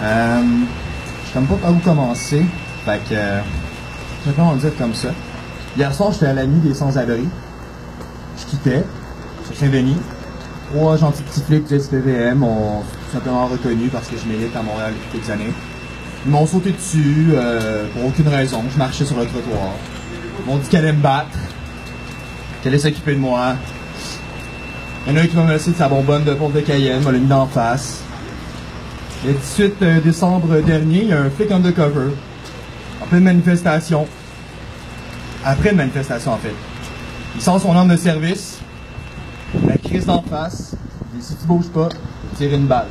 Je sais même pas par où commencer. Fait que, je vais en dire comme ça. Hier soir, j'étais à la nuit des sans-abri. Je quittais, sur Saint-Denis. 3 gentils petits flics du SPVM m'ont tout simplement reconnu parce que je milite à Montréal depuis quelques années. Ils m'ont sauté dessus, pour aucune raison. Je marchais sur le trottoir. Ils m'ont dit qu'elle allait me battre, qu'elle allait s'occuper de moi. Il y en a un qui m'a menacé de sa bonbonne de pompe de Cayenne, m'a mis d'en face. Le 18 décembre dernier, il y a un flic undercover, en pleine manifestation. Après une manifestation, en fait. Il sort son arme de service, la crise d'en face, il dit si tu bouges pas, tire une balle.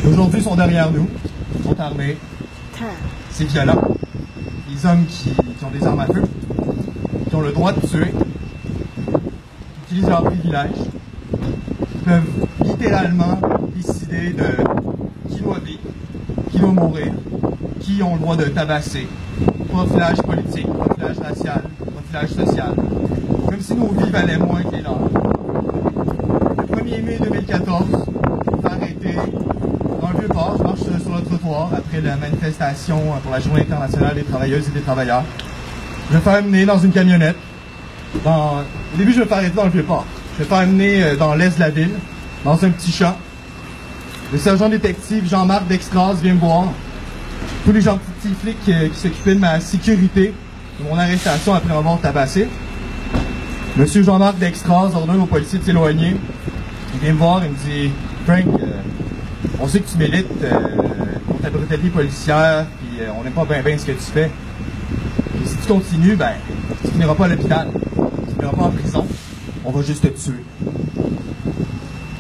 Aujourd'hui, ils sont derrière nous, ils sont armés. C'est violent. Les hommes qui ont des armes à feu, qui ont le droit de tuer, qui utilisent leurs privilèges, qui peuvent littéralement décider de qui doit vivre, qui doit mourir, qui ont le droit de tabasser. Profilage politique, profilage racial, profilage social. Comme si nos vies valaient moins que les leurs. Le 1er mai 2014, on m'a arrêté dans le Vieux-Port. Je marche sur le trottoir après la manifestation pour la Journée internationale des travailleuses et des travailleurs. Je me fais amener dans une camionnette. Au début, je me fais arrêter dans le Vieux-Port. Je me fais amener dans l'est de la ville, dans un petit champ. Le sergent détective Jean-Marc Dextras vient me voir. Tous les gentils petits flics qui s'occupaient de ma sécurité, de mon arrestation après m'avoir tabassé. Monsieur Jean-Marc Dextras ordonne aux policiers de s'éloigner. Il vient me voir et me dit « Frank, on sait que tu milites pour ta brutalité policière, puis on n'aime pas bien ce que tu fais. Et si tu continues, ben, tu finiras pas à l'hôpital, tu finiras pas en prison, on va juste te tuer. »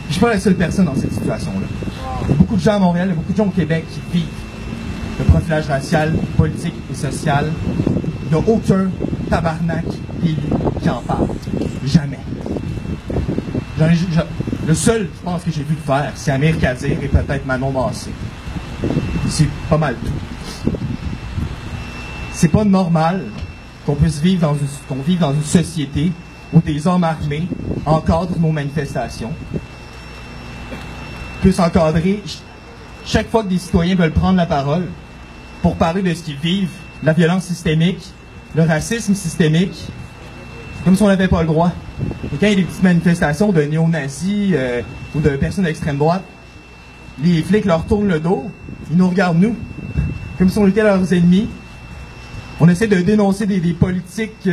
Je suis pas la seule personne dans cette situation-là. Il y a beaucoup de gens à Montréal, il y a beaucoup de gens au Québec qui vivent le profilage racial, politique et social. Il n'y a aucun tabarnak d'élu qui en parle. Jamais. Le seul, je pense, que j'ai vu le faire, c'est Amir Kadir et peut-être Manon Massé. C'est pas mal tout. C'est pas normal qu'on puisse vivre dans une société où des hommes armés encadrent nos manifestations, puissent encadrer chaque fois que des citoyens veulent prendre la parole pour parler de ce qu'ils vivent, la violence systémique, le racisme systémique, comme si on n'avait pas le droit. Et quand il y a des petites manifestations de néo-nazis ou de personnes d'extrême droite, les flics leur tournent le dos, ils nous regardent nous, comme si on était leurs ennemis. On essaie de dénoncer des politiques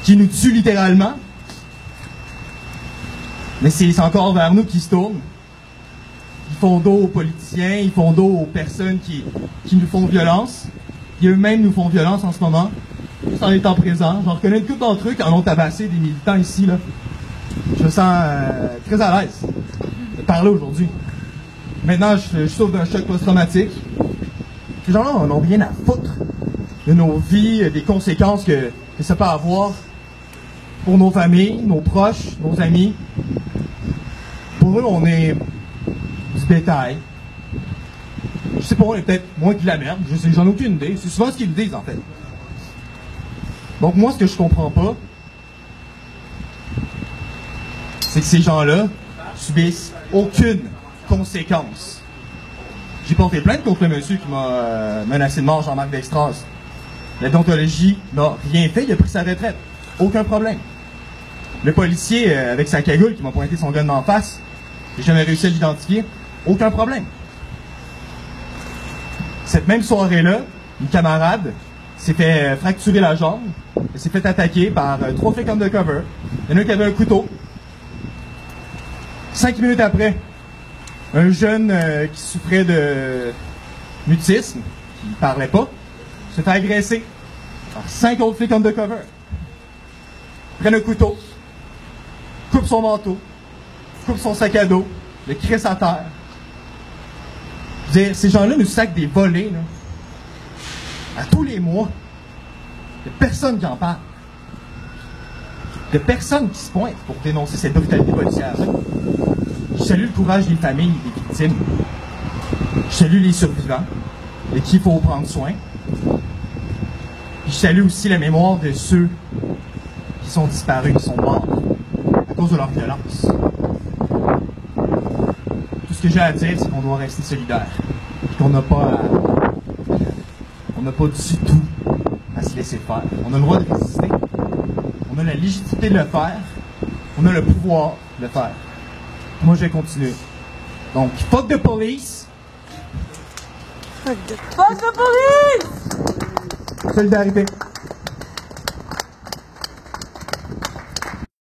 qui nous tuent littéralement. Mais c'est encore vers nous qu'ils se tournent. Ils font dos aux politiciens, ils font dos aux personnes qui nous font violence. Qui eux-mêmes nous font violence en ce moment. Juste en étant présent. J'en reconnais une couple d'entre eux qui en ont tabassé des militants ici, là. Je me sens très à l'aise de parler aujourd'hui. Maintenant, je souffre d'un choc post-traumatique. Ces gens-là n'ont rien à foutre de nos vies, des conséquences que ça peut avoir pour nos familles, nos proches, nos amis. Pour eux, on est du bétail. Je sais pas, on est peut-être moins que de la merde. J'en ai aucune idée. C'est souvent ce qu'ils disent, en fait. Donc, moi, ce que je comprends pas, c'est que ces gens-là subissent aucune conséquence. J'ai porté plainte contre le monsieur qui m'a menacé de mort, Jean-Marc Dextras. La déontologie n'a rien fait, il a pris sa retraite. Aucun problème. Le policier, avec sa cagoule, qui m'a pointé son gun d'en face, j'ai jamais réussi à l'identifier. Aucun problème. Cette même soirée-là, une camarade s'est fait fracturer la jambe. Elle s'est fait attaquer par 3 flics undercover. Il y en a un qui avait un couteau. 5 minutes après, un jeune qui souffrait de mutisme, qui ne parlait pas, se fait agresser par 5 autres flics undercover. Prennent un couteau, coupe son manteau, coupe son sac à dos, le crisse à terre. Je veux dire, ces gens-là nous sacent des volets, là. À tous les mois. Il n'y a personne qui en parle. Il n'y a personne qui se pointe pour dénoncer cette brutalité policière. Je salue le courage des familles, des victimes. Je salue les survivants, de qui il faut prendre soin. Puis je salue aussi la mémoire de ceux qui sont disparus, qui sont morts à cause de leur violence. Tout ce que j'ai à dire, c'est qu'on doit rester solidaire. Et qu'on n'a pas on n'a pas du tout à se laisser faire. On a le droit de résister. On a la légitimité de le faire. On a le pouvoir de le faire. Moi, je vais continuer. Donc, fuck the police! Fuck the police! Solidarité.